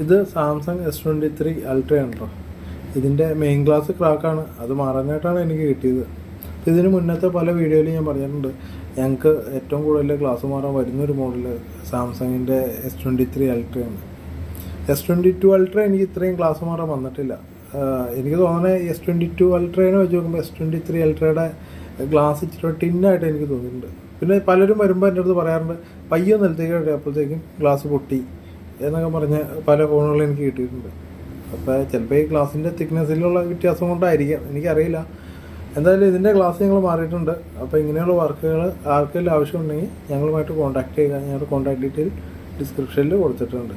ഇത് Samsung S23 Ultra ആണ് കേട്ടോ. ഇതിൻ്റെ മെയിൻ ഗ്ലാസ് ക്രാക്കാണ്, അത് മാറാനായിട്ടാണ് എനിക്ക് കിട്ടിയത്. ഇതിന് മുന്നത്തെ പല വീഡിയോയിൽ ഞാൻ പറഞ്ഞിട്ടുണ്ട്, ഞങ്ങൾക്ക് ഏറ്റവും കൂടുതൽ ഗ്ലാസ് മാറാൻ വരുന്നൊരു മോഡൽ സാംസങ്ങിൻ്റെ S23 Ultra ആണ്. S22 Ultra എനിക്ക് ഇത്രയും ഗ്ലാസ് മാറാൻ വന്നിട്ടില്ല. എനിക്ക് തോന്നുന്നത് S22 Ultra വെച്ച് നോക്കുമ്പോൾ S23 Ultra'യുടെ ഗ്ലാസ് ഇച്ചിരി ടിന്നായിട്ട് എനിക്ക് തോന്നിയിട്ടുണ്ട്. പിന്നെ പലരും വരുമ്പോൾ എൻ്റെ അടുത്ത് പറയാറുണ്ട്, പയ്യെ നിലത്തേക്ക് അപ്പോഴത്തേക്കും ഗ്ലാസ് പൊട്ടി എന്നൊക്കെ പറഞ്ഞ് പല ഫോണുകളും എനിക്ക് കിട്ടിയിട്ടുണ്ട്. അപ്പോൾ ചിലപ്പോൾ ഈ ഗ്ലാസിൻ്റെ തിക്നെസ്സിലുള്ള വ്യത്യാസം കൊണ്ടായിരിക്കാം, എനിക്കറിയില്ല. എന്തായാലും ഇതിൻ്റെ ഗ്ലാസ് ഞങ്ങൾ മാറിയിട്ടുണ്ട്. അപ്പോൾ ഇങ്ങനെയുള്ള വർക്കുകൾ ആർക്കെങ്കിലും ആവശ്യമുണ്ടെങ്കിൽ ഞങ്ങളുമായിട്ട് കോൺടാക്ട് ചെയ്യുക. ഞങ്ങളുടെ കോൺടാക്ട് ഡീറ്റെയിൽ ഡിസ്ക്രിപ്ഷനിൽ കൊടുത്തിട്ടുണ്ട്.